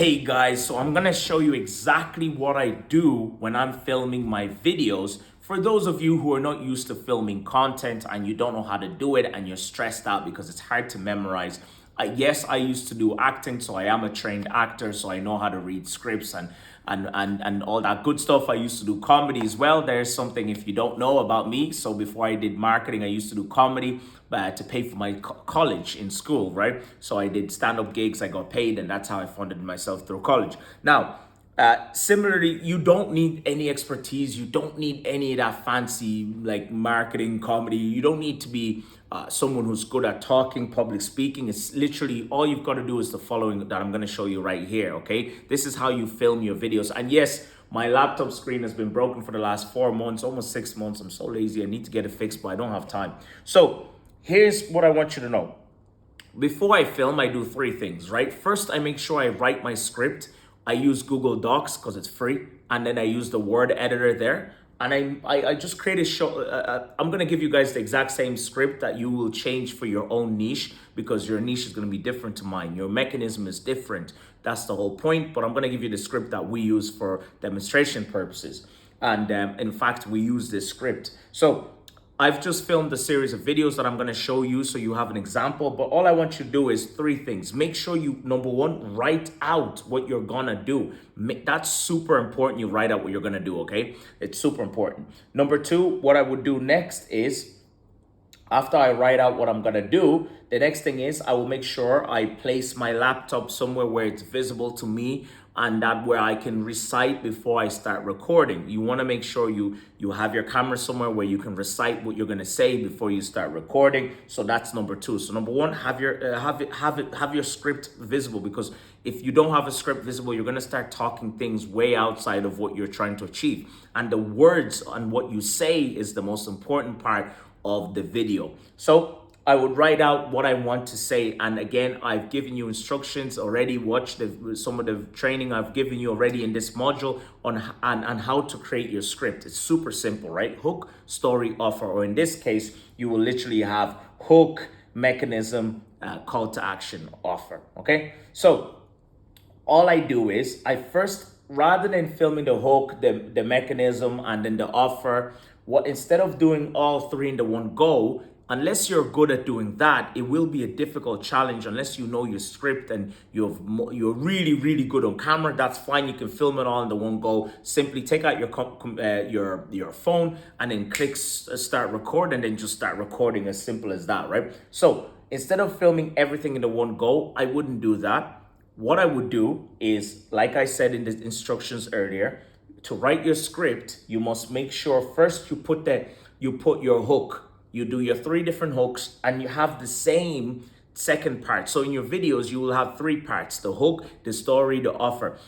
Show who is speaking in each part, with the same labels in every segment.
Speaker 1: Hey guys, so I'm gonna show you exactly what I do when I'm filming my videos. For those of you who are not used to filming content and you don't know how to do it and you're stressed out because it's hard to memorize. Yes, I used to do acting, so I am a trained actor, so I know how to read scripts and all that good stuff. I used to do comedy as well. There's something if you don't know about me. So before I did marketing, I used to do comedy to pay for my college in school, right? So I did stand-up gigs, I got paid, and that's how I funded myself through college. Now, similarly, you don't need any expertise. You don't need any of that fancy like marketing, comedy. You don't need to be someone who's good at talking, public speaking. It's literally all you've got to do is the following that I'm going to show you right here. Okay, this is how you film your videos. And yes, my laptop screen has been broken for the last 4 months, almost 6 months. I'm so lazy. I need to get it fixed, but I don't have time. So here's what I want you to know. Before I film, I do 3 things, right? First, I make sure I write my script. I use Google Docs because it's free. And then I use the word editor there. And I just create a show. I'm going to give you guys the exact same script that you will change for your own niche because your niche is going to be different to mine. Your mechanism is different. That's the whole point. But I'm going to give you the script that we use for demonstration purposes. And in fact, we use this script. So I've just filmed a series of videos that I'm going to show you so you have an example, but all I want you to do is 3 things. Make sure you, number 1, write out what you're going to do. That's super important. You write out what you're going to do, okay? It's super important. Number 2, what I would do next is after I write out what I'm going to do, the next thing is I will make sure I place my laptop somewhere where it's visible to me and that where I can recite before I start recording. You want to make sure you have your camera somewhere where you can recite what you're going to say before you start recording. So that's number 2. So number 1, have your script visible, because if you don't have a script visible, you're going to start talking things way outside of what you're trying to achieve. And the words and what you say is the most important part of the video. So I would write out what I want to say. And again, I've given you instructions already. Watch some of the training I've given you already in this module on how to create your script. It's super simple, right? Hook, story, offer, or in this case, you will literally have hook, mechanism, call to action, offer. Okay. So all I do is I first, rather than filming the hook, the mechanism, and then the offer, instead of doing all 3 in the one go, unless you're good at doing that, it will be a difficult challenge unless you know your script and you're really, really good on camera. That's fine. You can film it all in the one go. Simply take out your phone and then click start record and then just start recording. As simple as that, right? So instead of filming everything in the one go, I wouldn't do that. What I would do is, like I said in the instructions earlier, to write your script, you must make sure first you put your hook. You do your 3 different hooks and you have the same second part. So in your videos, you will have 3 parts: the hook, the story, the offer.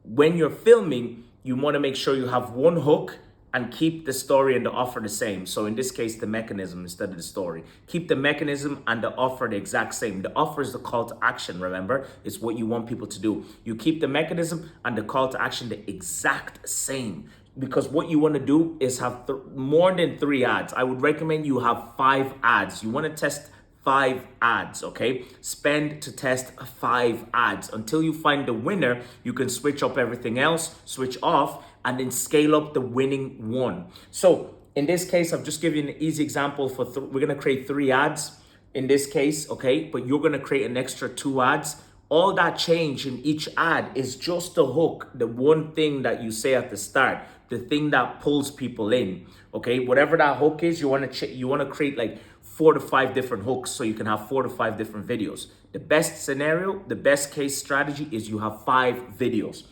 Speaker 1: When you're filming, you want to make sure you have 1 hook and keep the story and the offer the same. So in this case, the mechanism instead of the story. Keep the mechanism and the offer the exact same. The offer is the call to action, remember? It's what you want people to do. You keep the mechanism and the call to action the exact same. Because what you want to do is have more than 3 ads. I would recommend you have 5 ads. You want to test 5 ads, okay? Spend to test 5 ads. Until you find the winner, you can switch up everything else, switch off, and then scale up the winning one. So in this case, I've just given you an easy example for we're going to create 3 ads in this case, okay? But you're going to create an extra 2 ads. All that change in each ad is just the hook, the one thing that you say at the start, the thing that pulls people in, okay? Whatever that hook is, you want to create like 4 to 5 different hooks so you can have 4 to 5 different videos. The best scenario, the best case strategy is you have 5 videos.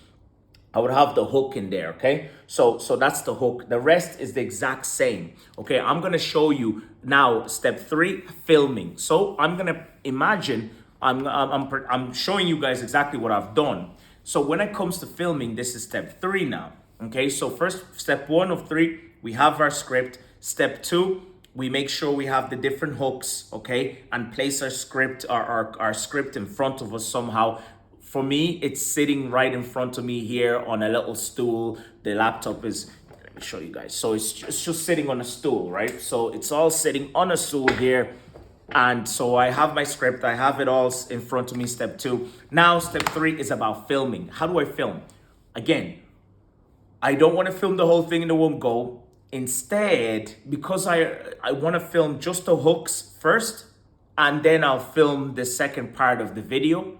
Speaker 1: I would have the hook in there, okay? So that's the hook. The rest is the exact same, okay? I'm gonna show you now step 3, filming. So I'm gonna imagine I'm showing you guys exactly what I've done. So when it comes to filming, this is step 3 now. Okay, so first, step 1 of 3, we have our script. Step 2, we make sure we have the different hooks, okay, and place our script, our script in front of us somehow. For me, it's sitting right in front of me here on a little stool. The laptop is, let me show you guys. So it's just sitting on a stool, right? So it's all sitting on a stool here. And so I have my script, I have it all in front of me, step 2. Now, step 3 is about filming. How do I film? Again, I don't want to film the whole thing in the one go. Instead, because I want to film just the hooks first, and then I'll film the second part of the video.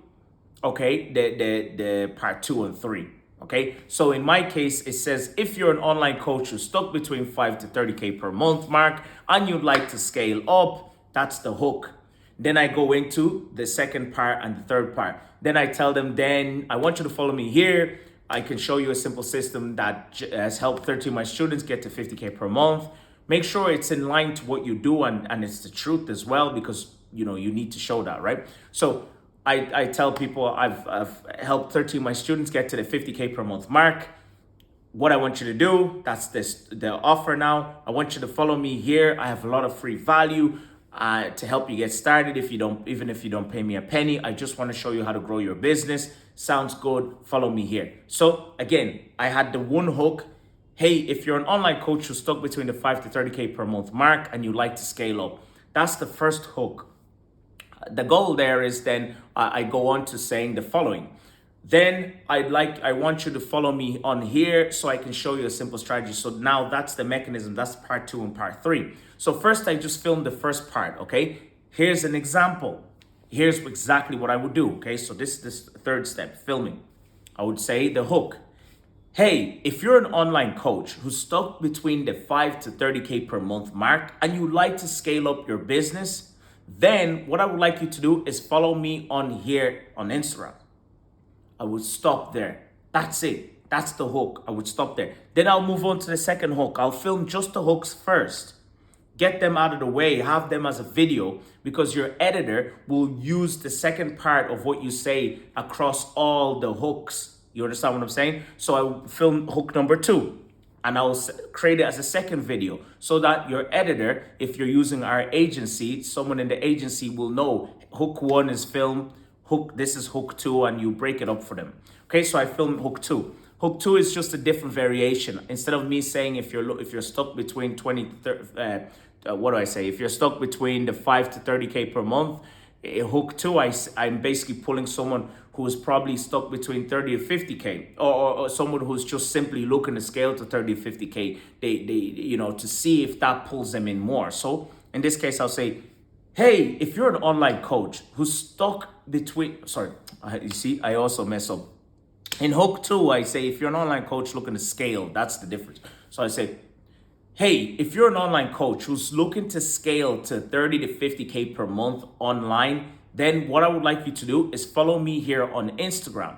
Speaker 1: Okay, the part 2 and 3. Okay, so in my case, it says if you're an online coach who's stuck between 5 to 30K per month mark and you'd like to scale up, that's the hook. Then I go into the second part and the third part. Then I tell them, then I want you to follow me here. I can show you a simple system that has helped 13 of my students get to 50K per month. Make sure it's in line to what you do and it's the truth as well, because you need to show that, right? So I tell people I've helped 13 of my students get to the 50K per month mark. What I want you to do, that's the offer now. I want you to follow me here. I have a lot of free value to help you get started. Even if you don't pay me a penny, I just want to show you how to grow your business. Sounds good? Follow me here. So again, I had the one hook. Hey, if you're an online coach who's stuck between the 5 to 30K per month mark and you'd like to scale up, that's the first hook. The goal there is then I go on to saying the following. Then I want you to follow me on here so I can show you a simple strategy. So now that's the mechanism. That's part 2 and part 3. So first I just filmed the first part, okay? Here's an example. Here's exactly what I would do, okay? So this third step, filming. I would say the hook. Hey, if you're an online coach who's stuck between the 5 to 30K per month mark and you'd like to scale up your business, then what I would like you to do is follow me on here on Instagram. I would stop there. That's it. That's the hook. I would stop there. Then I'll move on to the second hook. I'll film just the hooks first. Get them out of the way. Have them as a video, because your editor will use the second part of what you say across all the hooks. You understand what I'm saying? So I will film hook number 2. And I'll create it as a second video so that your editor, if you're using our agency, someone in the agency will know hook 1 is filmed, this is hook 2, and you break it up for them. Okay, so I filmed hook 2. Hook 2 is just a different variation. Instead of me saying if you're stuck between 20 to 30, what do I say? If you're stuck between the 5 to 30K per month, hook 2, I'm basically pulling someone who is probably stuck between 30 to 50K, or someone who's just simply looking to scale to 30 to 50K, to see if that pulls them in more. So in this case, I'll say, hey, if you're an online coach who's stuck between, you see, I also mess up. In hook 2, I say, if you're an online coach looking to scale, that's the difference. So I say, hey, if you're an online coach who's looking to scale to 30 to 50K per month online, then what I would like you to do is follow me here on Instagram.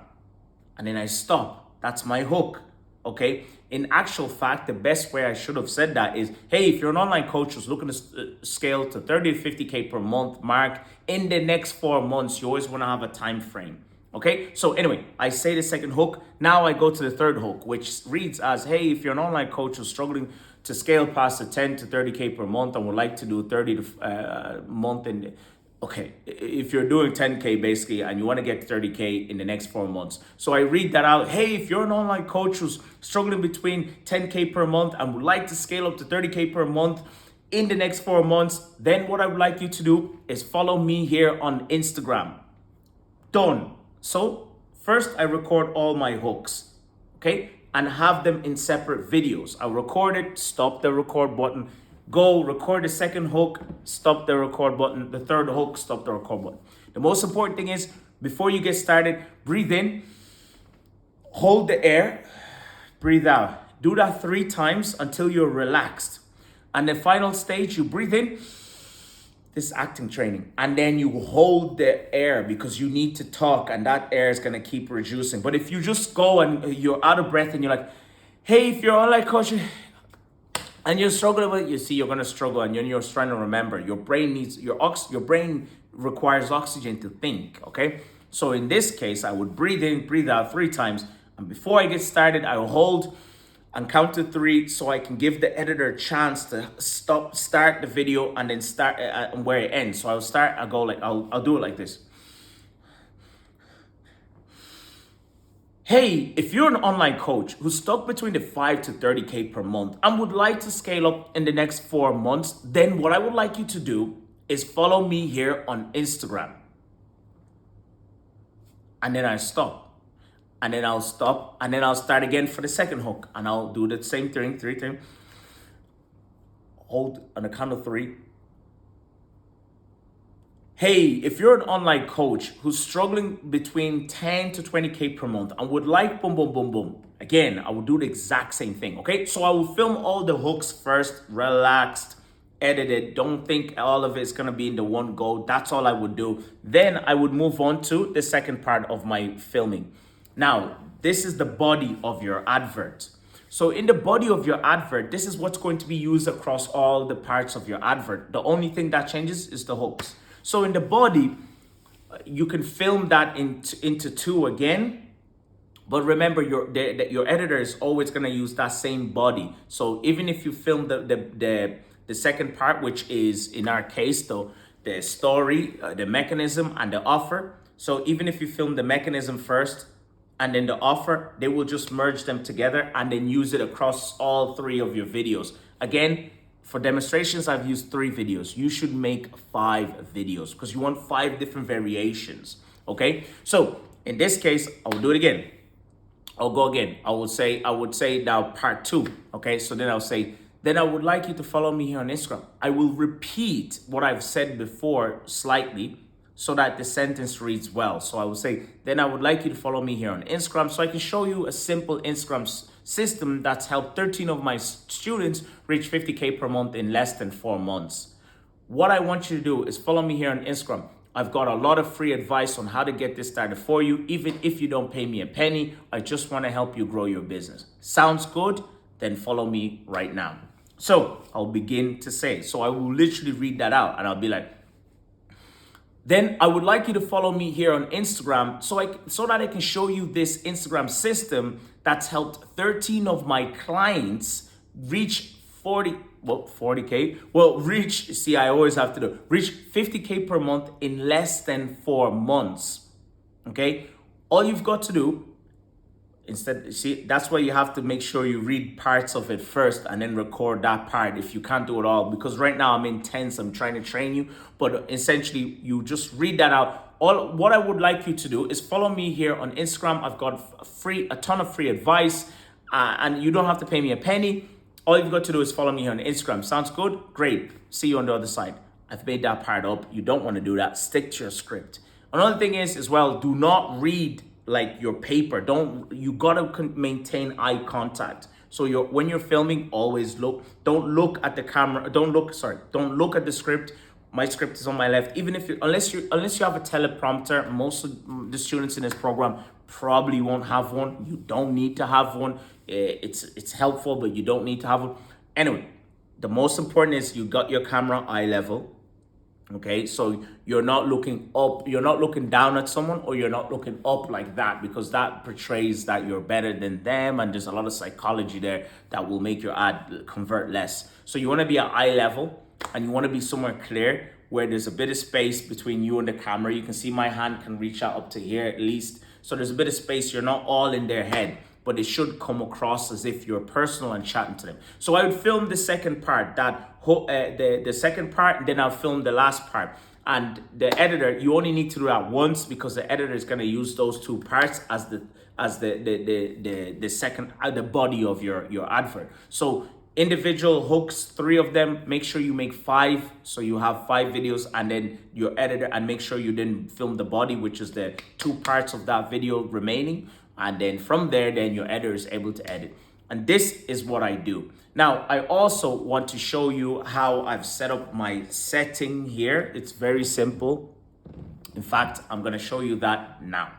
Speaker 1: And then I stop. That's my hook. Okay. In actual fact, the best way I should have said that is, hey, if you're an online coach who's looking to scale to 30 to 50K per month mark in the next 4 months, you always want to have a time frame. Okay. So anyway, I say the second hook. Now I go to the third hook, which reads as, hey, if you're an online coach who's struggling to scale past the 10 to 30K per month and would like to do 30 to month in okay, if you're doing 10K basically and you want to get 30K in the next 4 months. So I read that out. Hey, if you're an online coach who's struggling between 10K per month and would like to scale up to 30K per month in the next 4 months, then what I would like you to do is follow me here on Instagram. Done. So first I record all my hooks, okay, and have them in separate videos. I'll record it, stop the record button, go record the second hook, stop the record button, the third hook, stop the record button. The most important thing is, before you get started, breathe in, hold the air, breathe out. Do that 3 times until you're relaxed. And the final stage, you breathe in, this is acting training, and then you hold the air because you need to talk and that air is going to keep reducing. But if you just go and you're out of breath and you're like, hey, if you're online coach and you're struggling with it, you see, you're going to struggle, and you're trying to remember. Your brain needs, your brain requires oxygen to think, okay? So in this case, I would breathe in, breathe out 3 times. And before I get started, I will hold and count to 3 so I can give the editor a chance to start the video and then start where it ends. So I'll do it like this. Hey, if you're an online coach who's stuck between the 5 to 30K per month and would like to scale up in the next 4 months, then what I would like you to do is follow me here on Instagram. And then I stop. And then I'll stop. And then I'll start again for the second hook. And I'll do the same thing, 3 times. Hold on the count of 3. Hey, if you're an online coach who's struggling between 10 to 20K per month and would like boom, boom, boom, boom, again, I will do the exact same thing, okay? So I will film all the hooks first, relaxed, edited. Don't think all of it's gonna be in the one go. That's all I would do. Then I would move on to the second part of my filming. Now, this is the body of your advert. So in the body of your advert, this is what's going to be used across all the parts of your advert. The only thing that changes is the hooks. So in the body, you can film that into 2 again. But remember, your editor is always going to use that same body. So even if you film the second part, which is in our case, though, the story, the mechanism, and the offer. So even if you film the mechanism first and then the offer, they will just merge them together and then use it across all 3 of your videos. Again, for demonstrations, I've used 3 videos. You should make 5 videos because you want 5 different variations, okay? So in this case, I will do it again. I'll go again. I would say now part 2, okay? So then I'll say, then I would like you to follow me here on Instagram. I will repeat what I've said before slightly so that the sentence reads well. So I will say, then I would like you to follow me here on Instagram so I can show you a simple Instagram system that's helped 13 of my students reach 50K per month in less than 4 months. What I want you to do is follow me here on Instagram. I've got a lot of free advice on how to get this started for you. Even if you don't pay me a penny, I just want to help you grow your business. Sounds good? Then follow me right now. So I'll begin to say, so I will literally read that out and I'll be like, then I would like you to follow me here on Instagram so that I can show you this Instagram system that's helped 13 of my clients reach 40K. See, I always have to reach 50K per month in less than 4 months. Okay. All you've got to do see, that's why you have to make sure you read parts of it first and then record that part if you can't do it all. Because right now I'm intense, I'm trying to train you, but essentially you just read that out. What I would like you to do is follow me here on Instagram. I've got a ton of free advice and you don't have to pay me a penny. All you've got to do is follow me here on Instagram. Sounds good? Great. See you on the other side. I've made that part up. You don't want to do that. Stick to your script. Another thing is as well, do not read like your paper. You gotta maintain eye contact. So when you're filming, always don't look at the camera. Don't look at the script. My script is on my left. Even if unless you have a teleprompter, most of the students in this program probably won't have one. You don't need to have one. It's helpful, but you don't need to have one. Anyway, the most important is you got your camera eye level. Okay, so you're not looking up, you're not looking down at someone, or you're not looking up like that, because that portrays that you're better than them, and there's a lot of psychology there that will make your ad convert less. So you want to be at eye level, and you want to be somewhere clear where there's a bit of space between you and the camera. You can see my hand can reach out up to here at least. So there's a bit of space. You're not all in their head, but it should come across as if you're personal and chatting to them. So I would film the second part, the second part, and then I'll film the last part. And the editor, you only need to do that once, because the editor is going to use those 2 parts as the second, the body of your advert. So individual hooks, 3 of them, make sure you make 5, so you have 5 videos, and then your editor, and make sure you didn't film the body, which is the 2 parts of that video remaining. And then from there, then your editor is able to edit. And this is what I do. Now, I also want to show you how I've set up my setting here. It's very simple. In fact, I'm going to show you that now.